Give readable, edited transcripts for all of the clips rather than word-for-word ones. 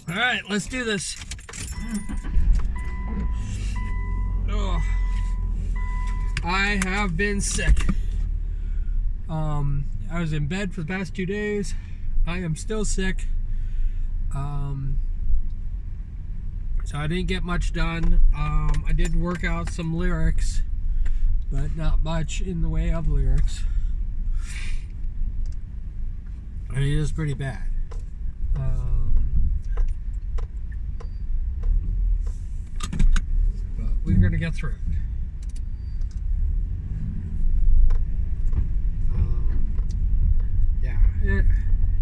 All right, let's do this. Oh, I have been sick. I was in bed for the past 2 days. I am still sick. So I didn't get much done. I did work out some lyrics, but not much in the way of lyrics. I mean, it is pretty bad. But we're gonna get through it. Yeah,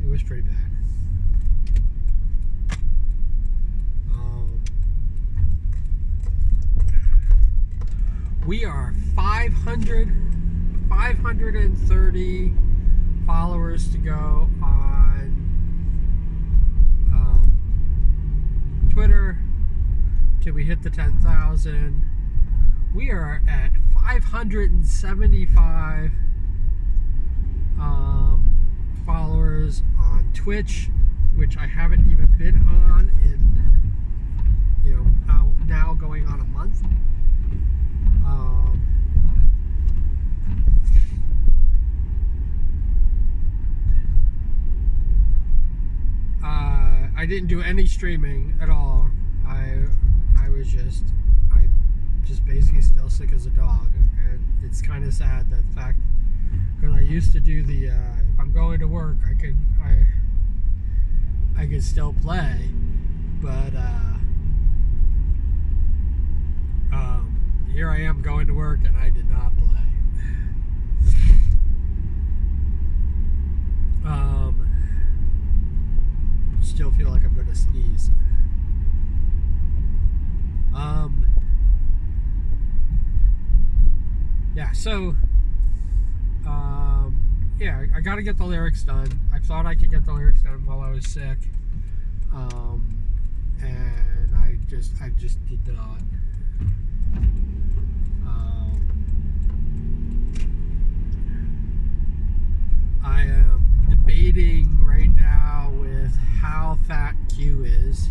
it was pretty bad. We are 530 followers to go on Twitter till we hit the 10,000. We are at 575 followers on Twitch, which I haven't even been on in, now going on a month. I didn't do any streaming at all. I just basically still sick as a dog, and it's kind of sad that the fact, because I used to do the if I'm going to work, I could still play, but here I am going to work and I did not play. Still feel like I'm gonna sneeze. Yeah, so yeah, I gotta get the lyrics done. I thought I could get the lyrics done while I was sick, and I just did not. I am debating right now with how fat Q is,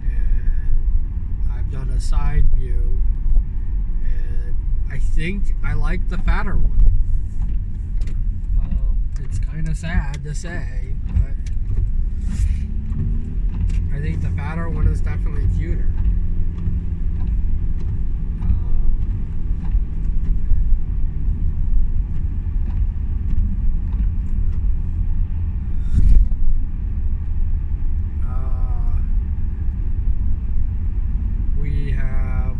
and I've done a side view, and I think I like the fatter one. It's kind of sad to say, but I think the fatter one is definitely cuter. We have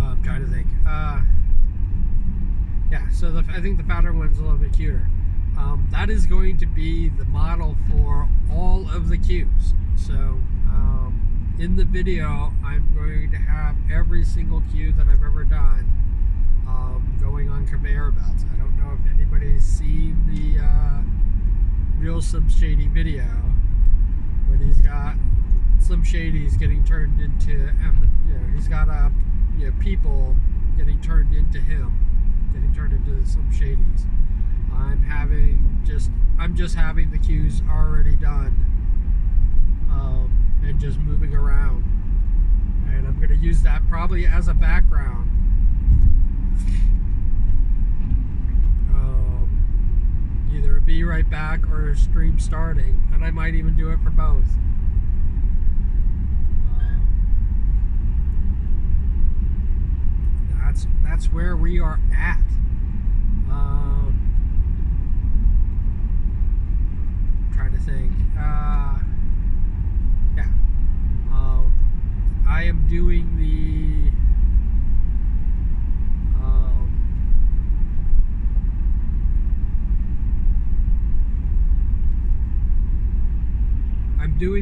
I'm trying to think. Yeah, so I think the fatter one's a little bit cuter. That is going to be the model for all of the Qs. So in the video, I'm going to have every single Q that I've ever done going on conveyor belts. I don't know if anybody's seen the real Slim Shady video, but he's got Slim Shady's getting turned into, he's got people getting turned into him, getting turned into the Slim Shadys. I'm just having the Qs already done, and just moving around, and I'm going to use that probably as a background. Either a be right back or a stream starting, and I might even do it for both. That's where we are at. Trying to think. Yeah. I am doing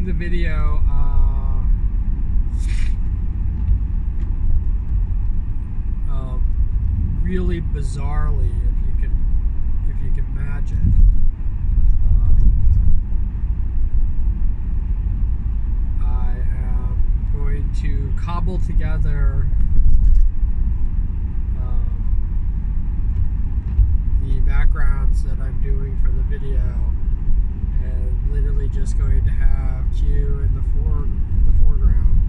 the video really bizarrely, if you can imagine. cobble together the backgrounds that I'm doing for the video, and literally just going to have Q in the foreground,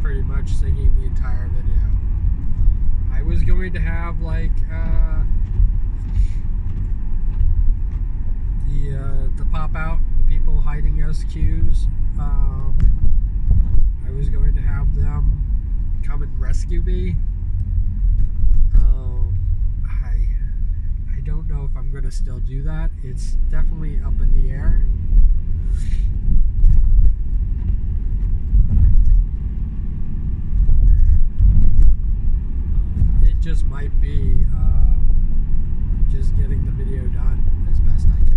pretty much singing the entire video. I was going to have like the pop out, the people hiding as Qs. I was going to have them come and rescue me. I don't know if I'm going to still do that. It's definitely up in the air. It just might be just getting the video done as best I can.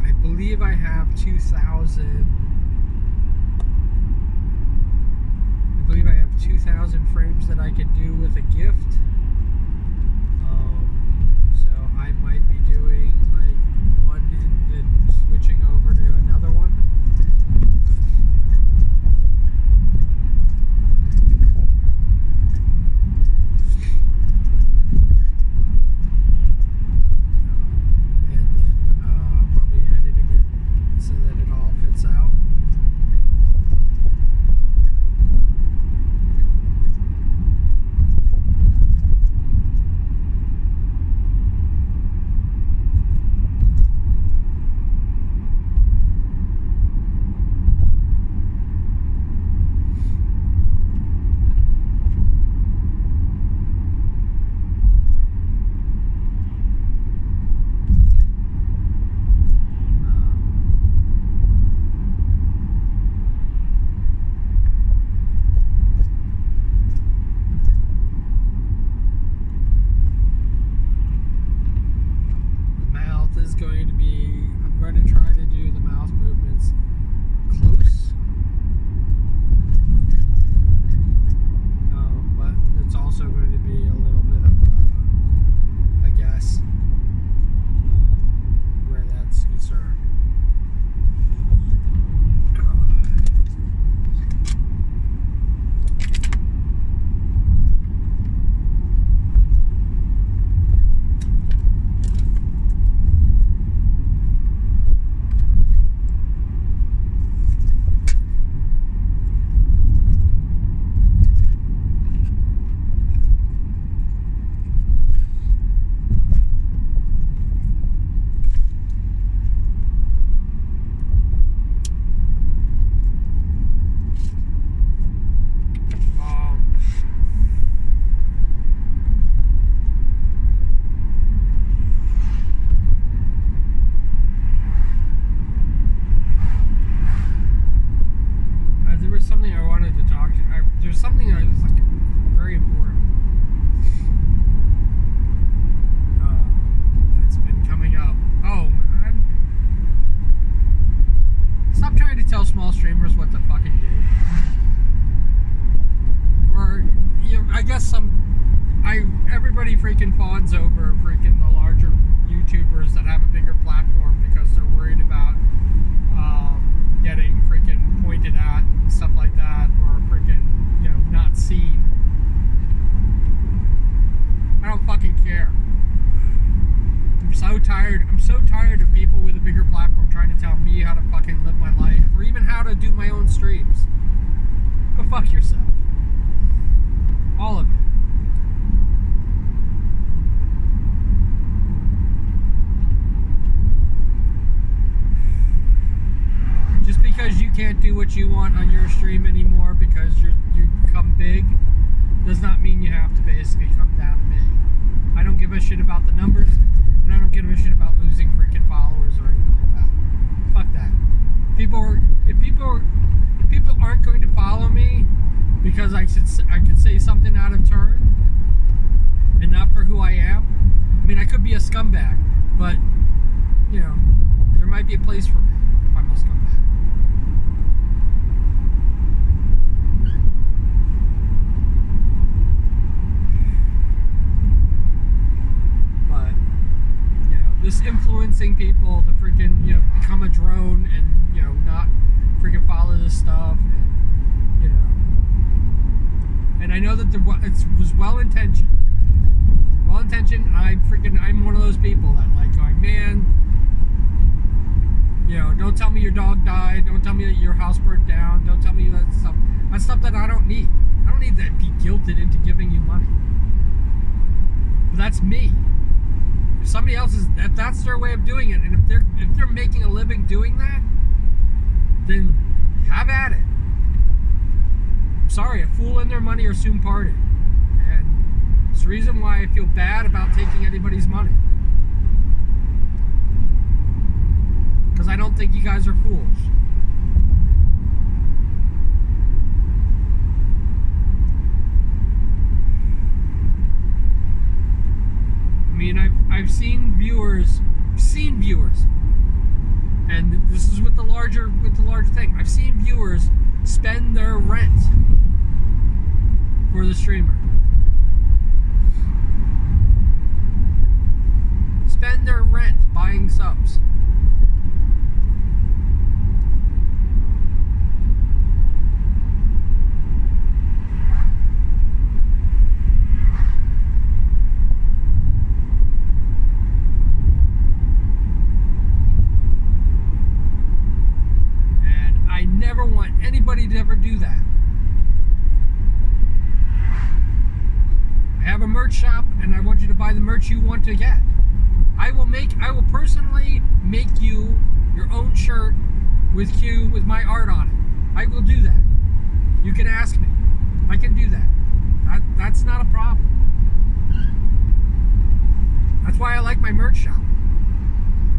I believe I have 2,000 frames that I can do with a gift. So I might be doing like one and then switching over to another one. And then probably editing it so that it all fits out. I'm going to try to do the mouth movements close, but it's also going to be a little bit of I guess where that's concerned. Something I wanted to talk to. There's something that was like very important that's been coming up. Oh, stop trying to tell small streamers what to fucking do. Or, you know, I guess everybody freaking fawns over freaking the larger YouTubers that have a bigger platform because they're worried about getting freaking pointed at and stuff like that, or freaking, you know, not seen. I don't fucking care. I'm so tired of people with a bigger platform trying to tell me how to fucking live my life, or even how to do my own streams. Go fuck yourself. All of it. Just because you can't do what you want on your stream anymore because you become big, does not mean you have to basically come down to me. I don't give a shit about the numbers, and I don't give a shit about losing freaking followers or anything like that. Fuck that. If people aren't going to follow me because I could say something out of turn and not for who I am. I mean, I could be a scumbag, but you know, might be a place for me if I must come back. But, you know, this influencing people to freaking, you know, become a drone and, you know, not freaking follow this stuff, and, you know, and I know that it was well-intentioned. Well-intentioned, and I'm one of those people that like going, man, you know, don't tell me your dog died, don't tell me that your house burnt down, don't tell me that stuff. That's stuff that I don't need. I don't need to be guilted into giving you money. But that's me. If somebody else if that's their way of doing it, and if they're making a living doing that, then have at it. I'm sorry, a fool and their money are soon parted. And it's the reason why I feel bad about taking anybody's money. Because I don't think you guys are fools. I mean, I've seen viewers, and this is with the larger thing. I've seen viewers spend their rent for the streamer. Spend their rent buying subs. And I never want anybody to ever do that. I have a merch shop, and I want you to buy the merch you want to get. I will personally make you your own shirt with my art on it. I will do that. You can ask me. I can do that. That's not a problem. That's why I like my merch shop.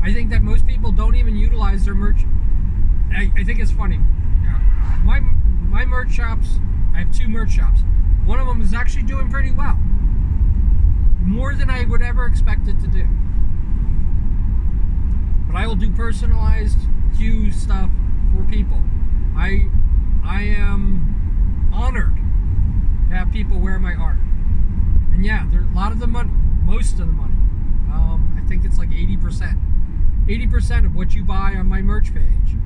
I think that most people don't even utilize their merch. I think it's funny. Yeah. My merch shops, I have 2 merch shops. One of them is actually doing pretty well. More than I would ever expect it to do. But I will do personalized Q stuff for people. I am honored to have people wear my art. And yeah, there's a lot of the money, most of the money. I think it's like 80%. 80% of what you buy on my merch page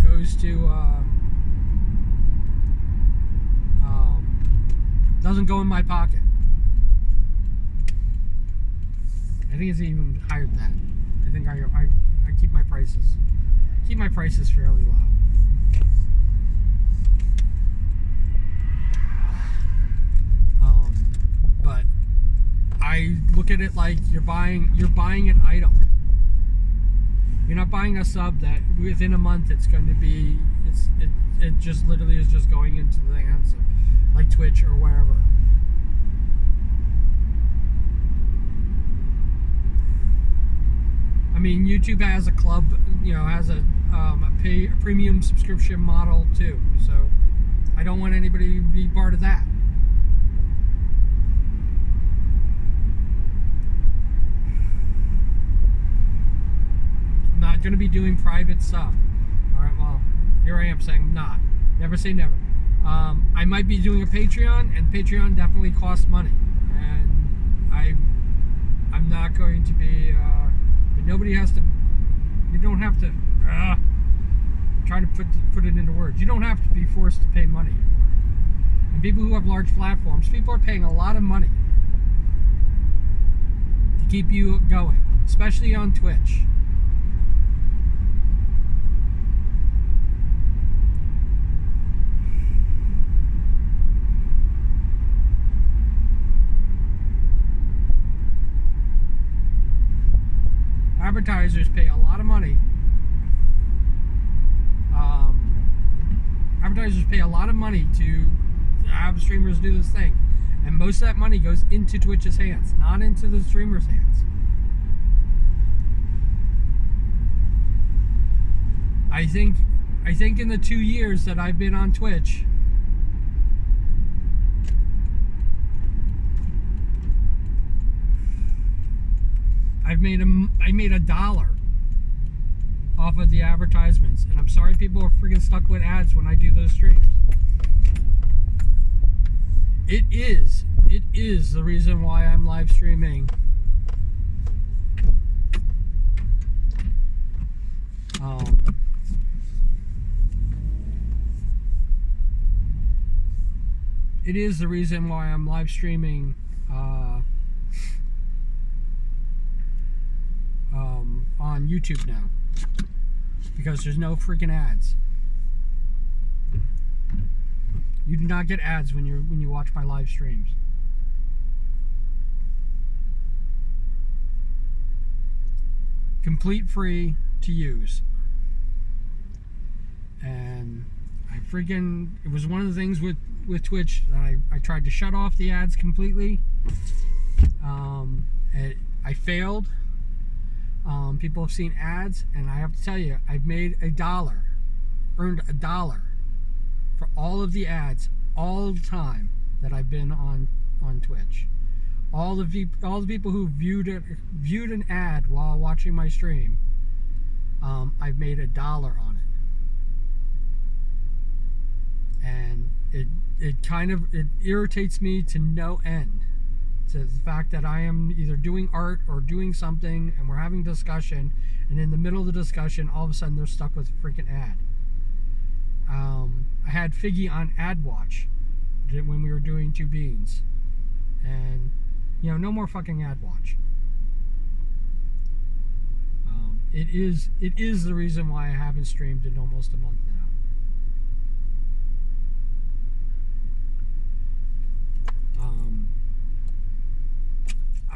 goes to doesn't go in my pocket. I think it's even higher than that. I think I keep my prices fairly low. But I look at it like you're buying an item. You're not buying a sub that within a month it's going to be it just literally is just going into the hands of like Twitch or wherever. I mean, YouTube has a club, you know, has a premium subscription model too. So I don't want anybody to be part of that. I'm not going to be doing private sub. All right, well, here I am saying not. Never say never. I might be doing a Patreon, and Patreon definitely costs money, and I'm not going to be. But nobody has to. You don't have to. Try to put it into words. You don't have to be forced to pay money for it. And people who have large platforms, people are paying a lot of money to keep you going, especially on Twitch. Advertisers pay a lot of money. Advertisers pay a lot of money to have streamers do this thing, and most of that money goes into Twitch's hands, not into the streamer's hands. I think in the 2 years that I've been on Twitch, I made $1 off of the advertisements. And I'm sorry people are freaking stuck with ads when I do those streams. It is the reason why I'm live streaming. It is the reason why I'm live streaming on YouTube now, because there's no freaking ads. You do not get ads when you watch my live streams. Complete free to use. And it was one of the things with Twitch that I tried to shut off the ads completely. I failed. People have seen ads, and I have to tell you, I've made earned $1 for all of the ads all the time that I've been on Twitch. All the people who viewed an ad while watching my stream, I've made $1 on it. And it irritates me to no end. To the fact that I am either doing art or doing something, and we're having discussion, and in the middle of the discussion, all of a sudden they're stuck with a freaking ad. I had Figgy on AdWatch when we were doing Two Beans, and no more fucking AdWatch. It is the reason why I haven't streamed in almost a month now.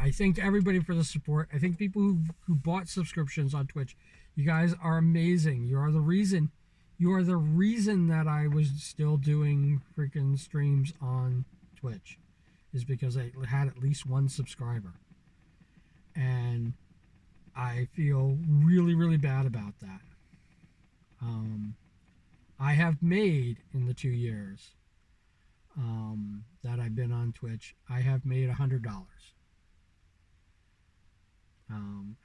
I thank everybody for the support. I thank people who bought subscriptions on Twitch. You guys are amazing. You are the reason that I was still doing freaking streams on Twitch, is because I had at least one subscriber. And I feel really, really bad about that. I have made, in the 2 years that I've been on Twitch, I have made $100.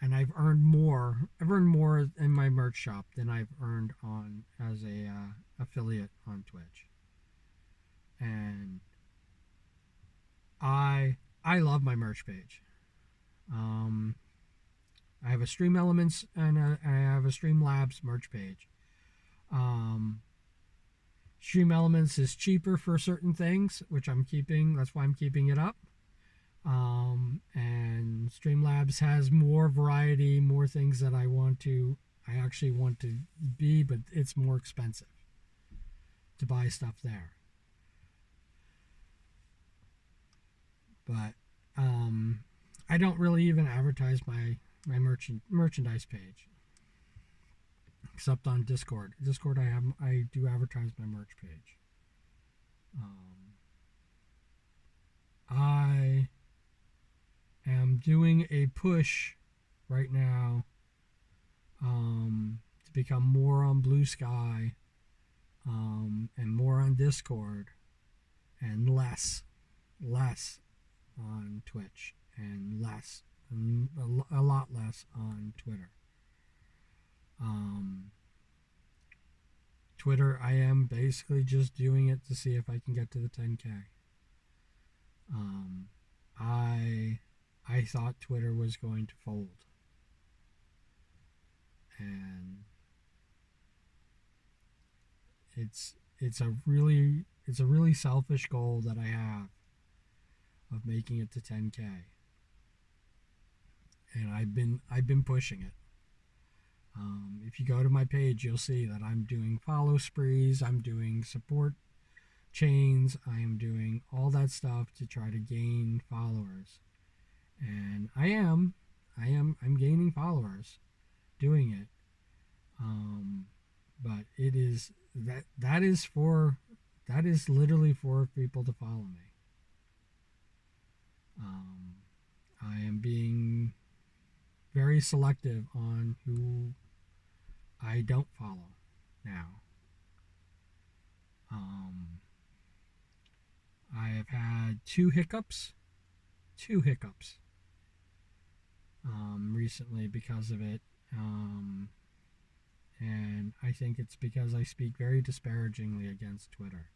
And I've earned more in my merch shop than I've earned as a affiliate on Twitch. And I love my merch page. I have a Stream Elements and I have a Stream Labs merch page. Stream Elements is cheaper for certain things, which I'm keeping. That's why I'm keeping it up. And Streamlabs has more variety, more things that I actually want to be, but it's more expensive to buy stuff there. But I don't really even advertise my merchandise page, except on Discord. Discord, I do advertise my merch page. I am doing a push right now to become more on Blue Sky and more on Discord and less on Twitch and a lot less on Twitter. Twitter, I am basically just doing it to see if I can get to the 10K. I thought Twitter was going to fold, and it's a really selfish goal that I have of making it to 10K, and I've been pushing it. If you go to my page, you'll see that I'm doing follow sprees, I'm doing support chains, I am doing all that stuff to try to gain followers. And I'm gaining followers doing it. But it is that is literally for people to follow me. I am being very selective on who I don't follow now. I have had two hiccups recently because of it. And I think it's because I speak very disparagingly against Twitter.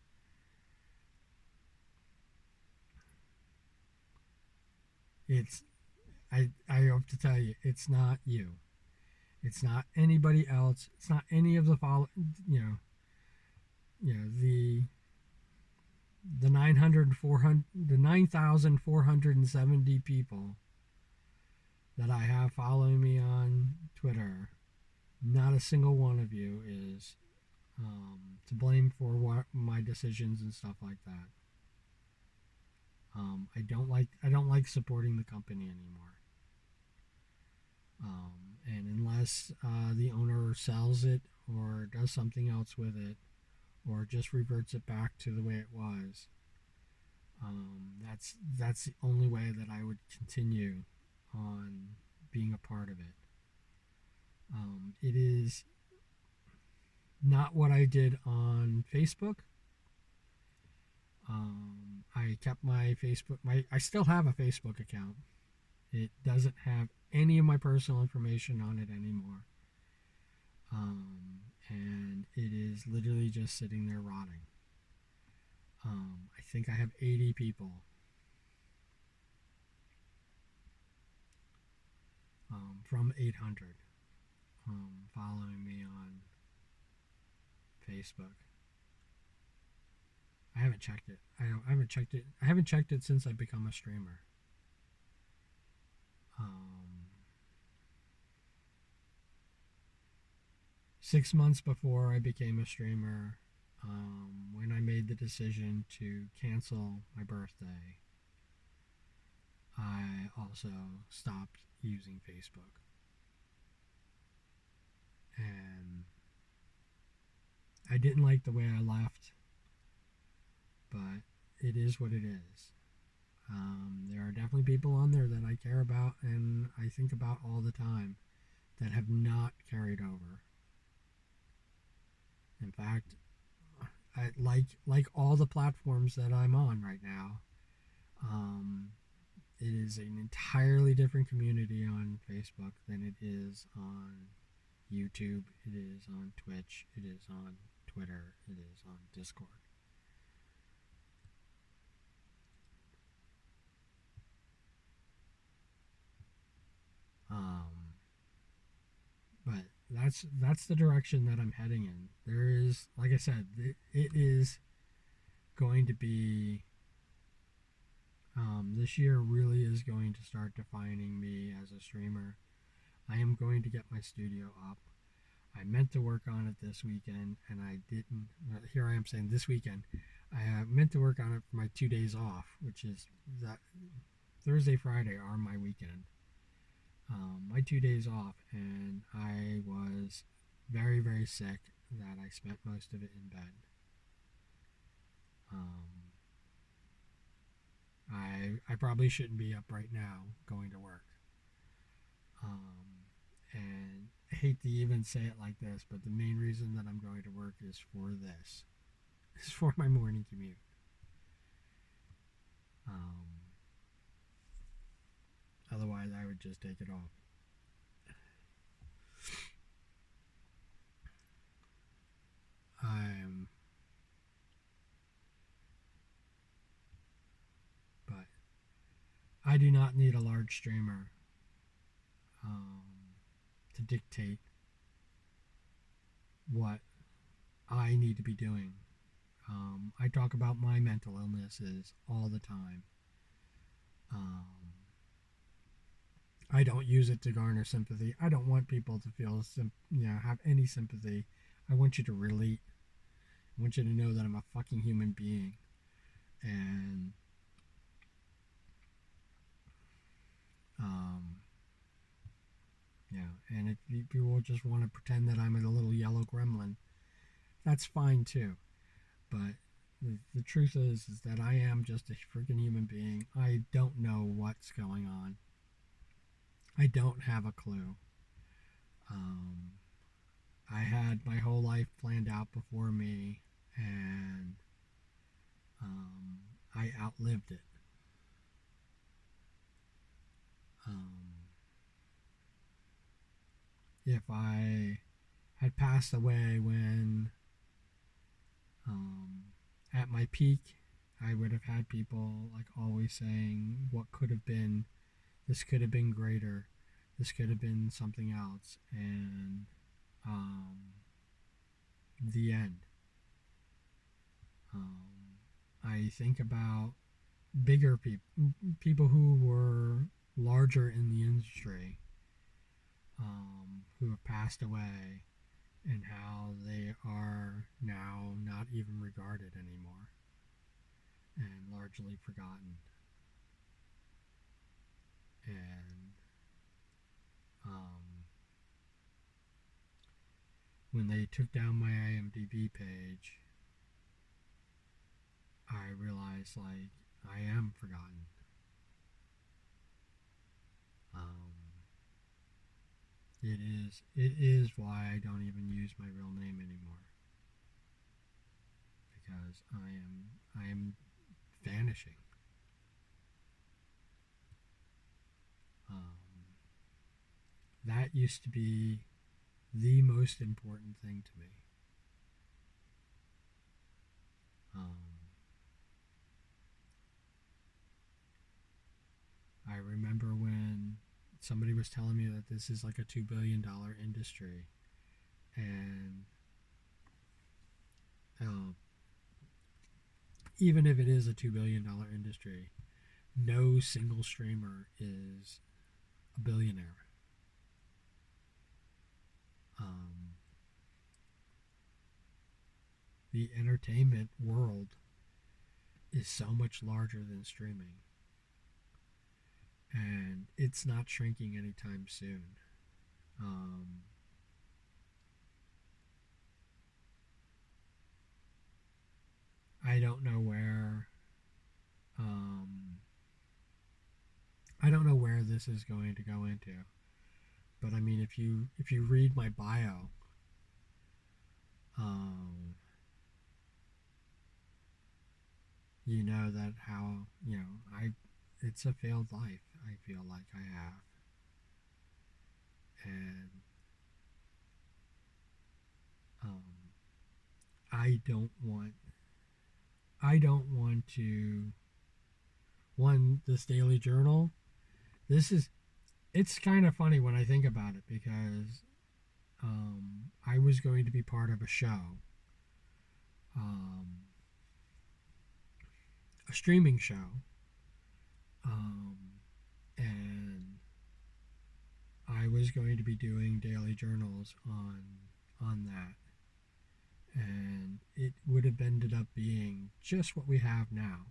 It's I have to tell you, it's not you. It's not anybody else. It's not any of the you know, the 9,470 people that I have following me on Twitter. Not a single one of you is to blame for what my decisions and stuff like that. I don't like supporting the company anymore. And unless the owner sells it or does something else with it, or just reverts it back to the way it was, that's the only way that I would continue on being a part of it. It is not what I did on Facebook. I kept my Facebook. I still have a Facebook account. It doesn't have any of my personal information on it anymore. And it is literally just sitting there rotting. I think I have 80 people from 800 following me on Facebook. I haven't checked it. I haven't checked it. I haven't checked it since I become a streamer. Um, 6 months before I became a streamer, when I made the decision to cancel my birthday, I also stopped using Facebook. And I didn't like the way I left, but it is what it is. There are definitely people on there that I care about and I think about all the time that have not carried over. In fact, like all the platforms that I'm on right now, it is an entirely different community on Facebook than it is on YouTube, it is on Twitch, it is on Twitter, it is on Discord. Um, but that's the direction that I'm heading in. There is, like I said, it is going to be. This year really is going to start defining me as a streamer. I am going to get my studio up. I meant to work on it this weekend, and I didn't. Here I am saying this weekend. I meant to work on it for my 2 days off, which is that Thursday, Friday are my weekend. My 2 days off, and I was very, very sick that I spent most of it in bed. I probably shouldn't be up right now going to work. And I hate to even say it like this, but the main reason that I'm going to work is for this. It's for my morning commute. Otherwise, I would just take it off. I'm, but I do not need a large streamer to dictate what I need to be doing. I talk about my mental illnesses all the time. I don't use it to garner sympathy. I don't want people to feel, have any sympathy. I want you to relate. I want you to know that I'm a fucking human being. And and if people just want to pretend that I'm a little yellow gremlin, that's fine too. But the truth is that I am just a freaking human being. I don't know what's going on. I don't have a clue. I had my whole life planned out before me, and I outlived it. If I had passed away when, um, at my peak, I would have had people like always saying, "What could have been? This could have been greater. This could have been something else." And um, the end. I think about bigger people, people who were larger in the industry, who have passed away, and how they are now not even regarded anymore and largely forgotten. And um, when they took down my IMDb page, I realized like I am forgotten. Um, it is why I don't even use my real name anymore, because I am vanishing. Um, that used to be the most important thing to me. Um, I remember when somebody was telling me that this is like a $2 billion industry, and uh, even if it is a $2 billion industry, no single streamer is a billionaire. Um, the entertainment world is so much larger than streaming, and it's not shrinking anytime soon. Um, I don't know where. Um, I don't know where this is going to go into, but I mean, if you read my bio, um, you know that how I it's a failed life. I feel like I have, and um, I don't want to one this daily journal. This is it's kind of funny when I think about it, because I was going to be part of um, a streaming show, um, and I was going to be doing daily journals on that, and it would have ended up being just what we have now.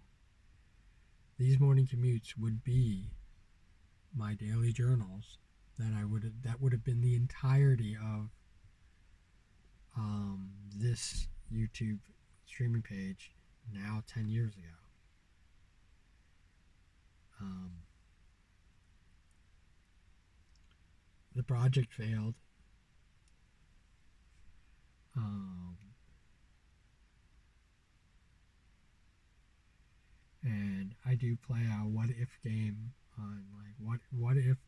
These morning commutes would be my daily journals that would have been the entirety of this YouTube streaming page now 10 years ago. Um, the project failed. Um, and I do play a what if game on like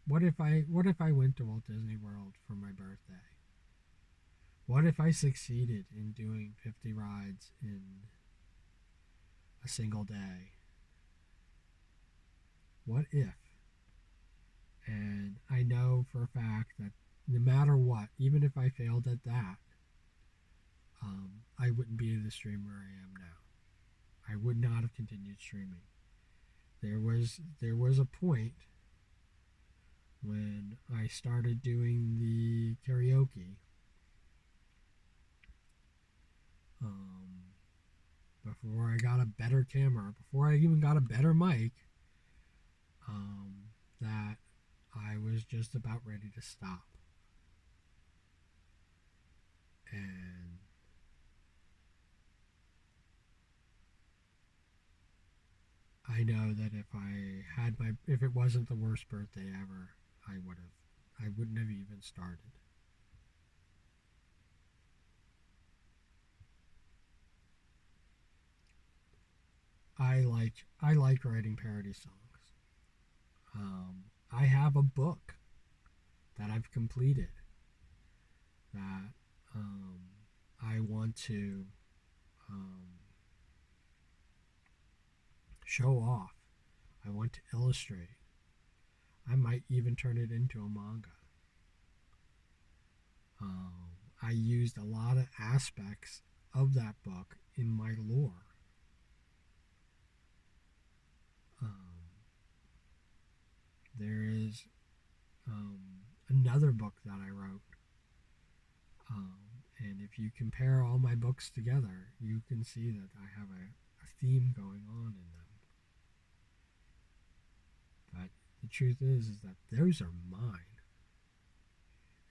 what if I went to Walt Disney World for my birthday? What if I succeeded in doing 50 rides in a single day? What if? And I know for a fact that no matter what, even if I failed at that, I wouldn't be the streamer I am now. I would not have continued streaming. There was a point when I started doing the karaoke, um, before I got a better camera, before I even got a better mic, um, that I was just about ready to stop. And I know that if it wasn't the worst birthday ever, I wouldn't have even started. I like writing parody songs. I have a book that I've completed that Um, I want to um, show off. I want to illustrate. I might even turn it into a manga. Um, I used a lot of aspects of that book in my lore. Um, there is another book that I wrote. And if you compare all my books together, you can see that I have a theme going on in them. But the truth is that those are mine.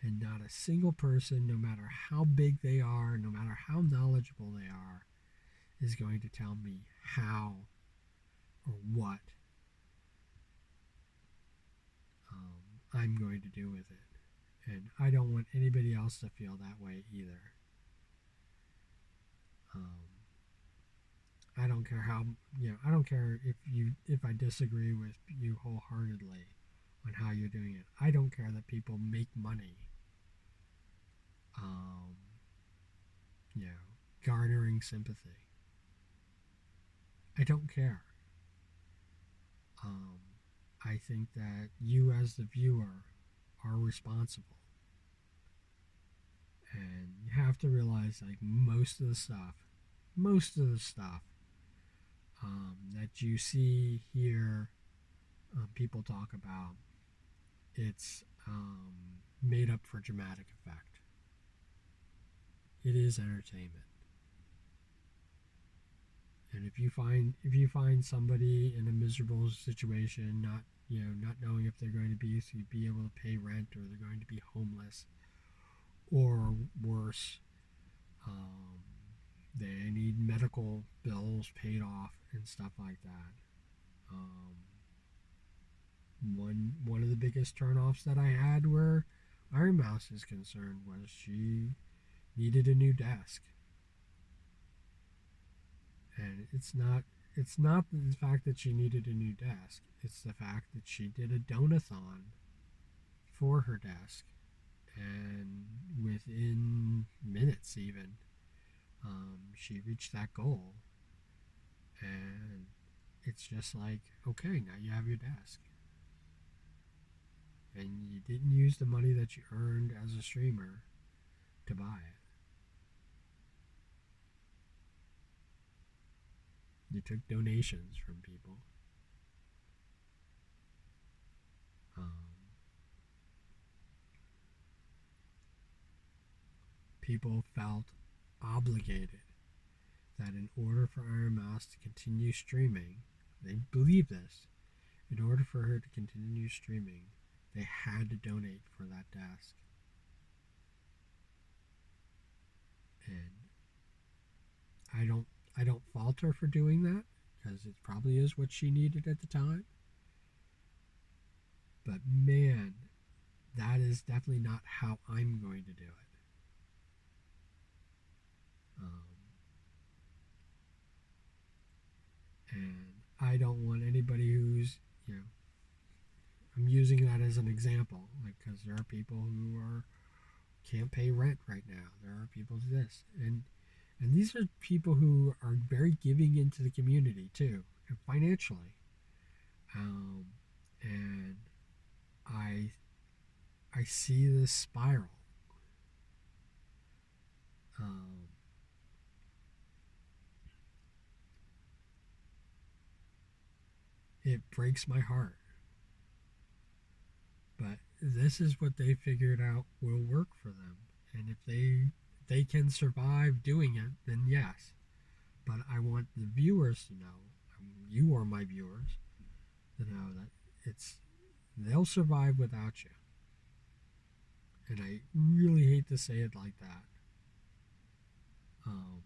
And not a single person, no matter how big they are, no matter how knowledgeable they are, is going to tell me how or what I'm going to do with it. And I don't want anybody else to feel that way either. Um, I don't care how, I don't care if I disagree with you wholeheartedly on how you're doing it. I don't care that people make money, um, you know, garnering sympathy. I don't care. Um, I think that you, as the viewer, are responsible. And you have to realize, like, most of the stuff that you see here, people talk about, it's made up for dramatic effect. It is entertainment. And if you find somebody in a miserable situation, not knowing if they're going to be able to pay rent, or they're going to be homeless, or worse, um, they need medical bills paid off and stuff like that. Um, one of the biggest turnoffs that I had where Iron Mouse is concerned was she needed a new desk, and it's not the fact that she needed a new desk. It's the fact that she did a donathon for her desk, and within minutes even, she reached that goal. And it's just like, okay, now you have your desk, and you didn't use the money that you earned as a streamer to buy it. You took donations from people. Um, People felt obligated that in order for Iron Mouse to continue streaming, they believe this, in order for her to continue streaming, they had to donate for that desk. And I don't I don't fault her for doing that, because it probably is what she needed at the time. But man, that is definitely not how I'm going to do it. Um, and I don't want anybody who's, I'm using that as an example, like, because there are people who are can't pay rent right now. There are people to this, and these are people who are very giving into the community too, and financially. Um, and I I see this spiral. Um, it breaks my heart, but this is what they figured out will work for them, and if they can survive doing it, then yes. But I want the viewers to know, you are my viewers, to know that it's they'll survive without you. And I really hate to say it like that. Um,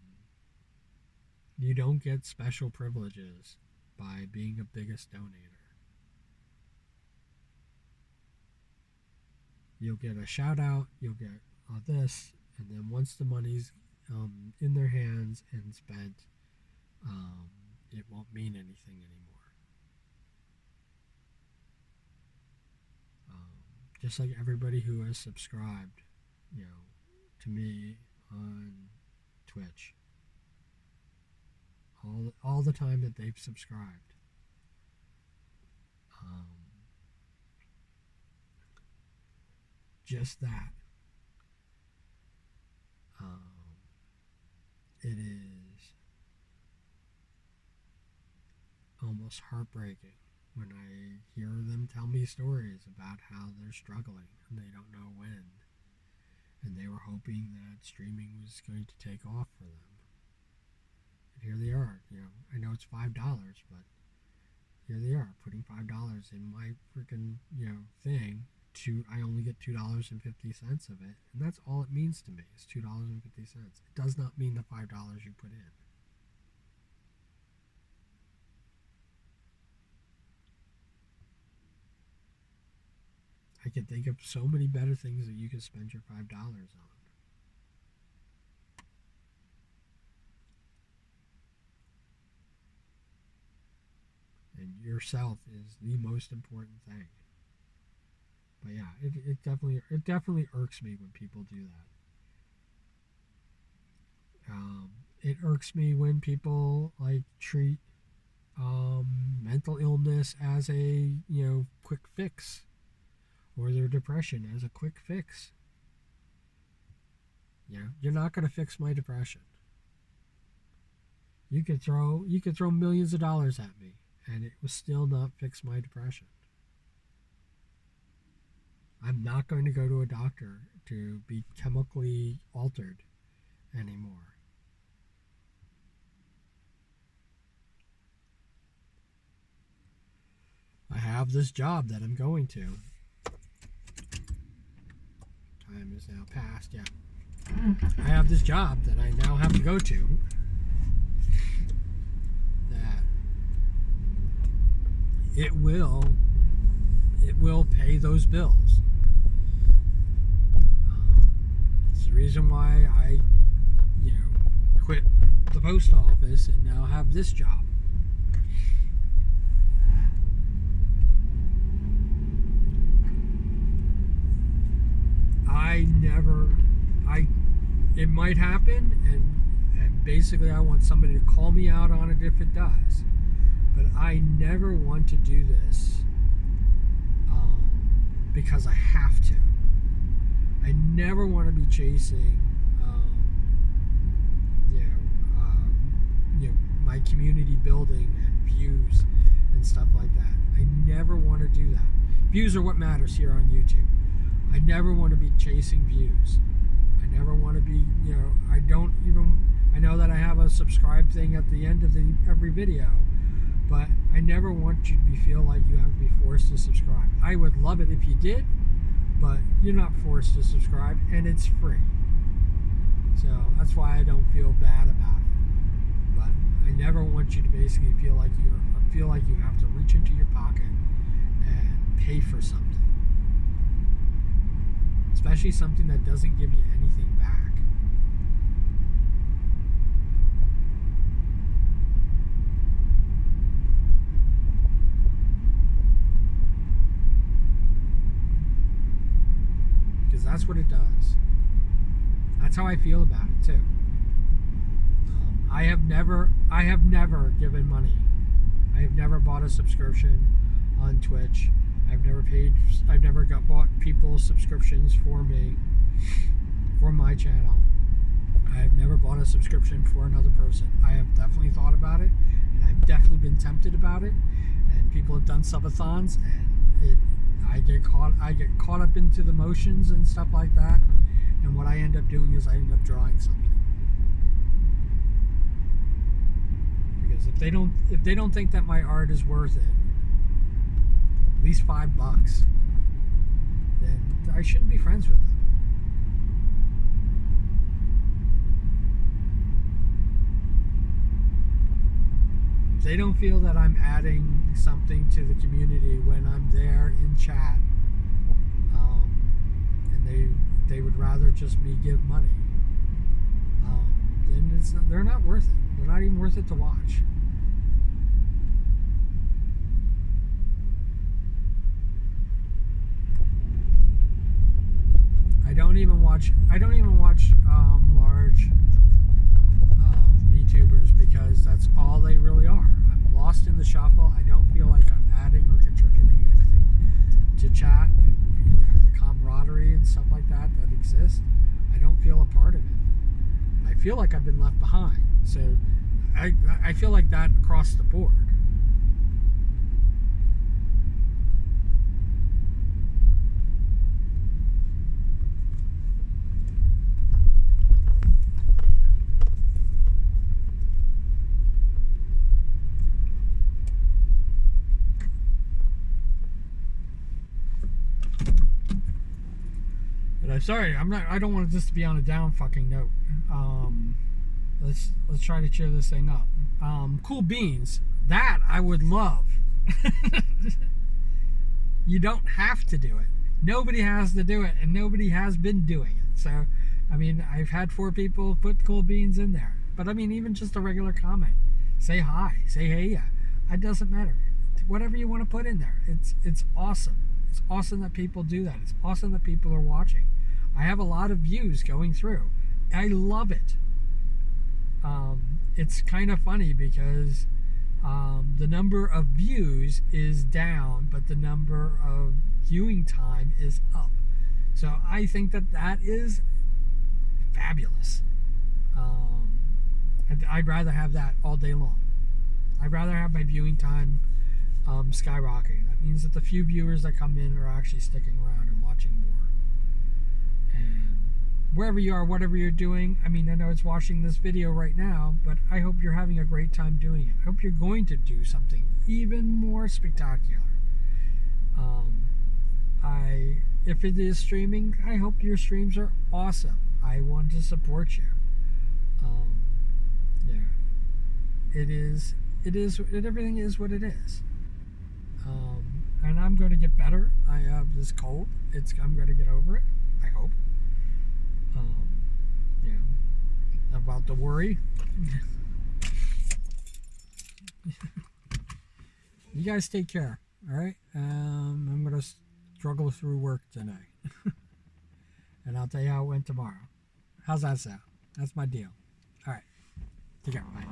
you don't get special privileges by being a biggest donator. You'll get a shout out, you'll get this, and then once the money's in their hands and spent, um, it won't mean anything anymore. Um, just like everybody who has subscribed, to me on Twitch. All the time that they've subscribed. Just that. It is almost heartbreaking when I hear them tell me stories about how they're struggling and they don't know when. And they were hoping that streaming was going to take off for them. And here they are. I know it's $5, but here they are putting $5 in my freaking thing. I only get $2.50 of it, and that's all it means to me. Is $2.50. It does not mean the $5 you put in. I can think of so many better things that you can spend your $5 on. And yourself is the most important thing. But yeah, it definitely irks me when people do that. It irks me when people treat mental illness as a quick fix, or their depression as a quick fix. You're not going to fix my depression. You could throw millions of dollars at me, and it will still not fix my depression. I'm not going to go to a doctor to be chemically altered anymore. I have this job that I'm going to. Time is now past, yeah. I have this job that I now have to go to that it will pay those bills. It's the reason why I quit the post office and now have this job. It might happen, and basically I want somebody to call me out on it if it does. But I never want to do this because I have to. I never want to be chasing my community building and views and stuff like that. I never want to do that. Views are what matters here on YouTube. I never want to be chasing views. I never want to be, I know that I have a subscribe thing at the end of every video, but I never want you to feel like you have to be forced to subscribe. I would love it if you did, but you're not forced to subscribe, and it's free. So that's why I don't feel bad about it. But I never want you to basically feel like you have to reach into your pocket and pay for something. Especially something that doesn't give you anything back. Because that's what it does. That's how I feel about it too. I have never given money. I have never bought a subscription on Twitch. I've never bought people's subscriptions for me, for my channel. I have never bought a subscription for another person. I have definitely thought about it, and I've definitely been tempted about it. And people have done subathons, and I get caught up into the motions and stuff like that. And what I end up doing is I end up drawing something. Because if they don't think that my art is worth it, at least $5, then I shouldn't be friends with them. If they don't feel that I'm adding something to the community when I'm there in chat, and they would rather just me give money, then they're not worth it. They're not even worth it to watch. I don't don't even watch. I don't even watch large VTubers because that's all they really are. I'm lost in the shuffle. I don't feel like I'm adding or contributing anything to chat and the camaraderie and stuff like that exists. I don't feel a part of it. And I feel like I've been left behind. So I feel like that across the board. But I'm sorry, I don't want this to be on a down fucking note. Let's try to cheer this thing up. Cool beans. That I would love. You don't have to do it. Nobody has to do it, and nobody has been doing it. So, I mean, I've had 4 people put cool beans in there. But I mean, even just a regular comment. Say hi. Say hey ya. It doesn't matter. Whatever you want to put in there. It's awesome. It's awesome that people do that. It's awesome that people are watching. I have a lot of views going through. I love it. It's kind of funny because the number of views is down, but the number of viewing time is up. So I think that is fabulous. I'd rather have that all day long. I'd rather have my viewing time skyrocketing. That means that the few viewers that come in are actually sticking around and watching more. And wherever you are, whatever you're doing, I mean, I know it's watching this video right now, but I hope you're having a great time doing it. I hope you're going to do something even more spectacular. If it is streaming, I hope your streams are awesome. I want to support you. Yeah, everything is what it is. And I'm going to get better. I have this cold. I'm going to get over it. I hope. Yeah. About the worry. You guys take care. All right. I'm going to struggle through work tonight. And I'll tell you how it went tomorrow. How's that sound? That's my deal. All right. Take care. Bye.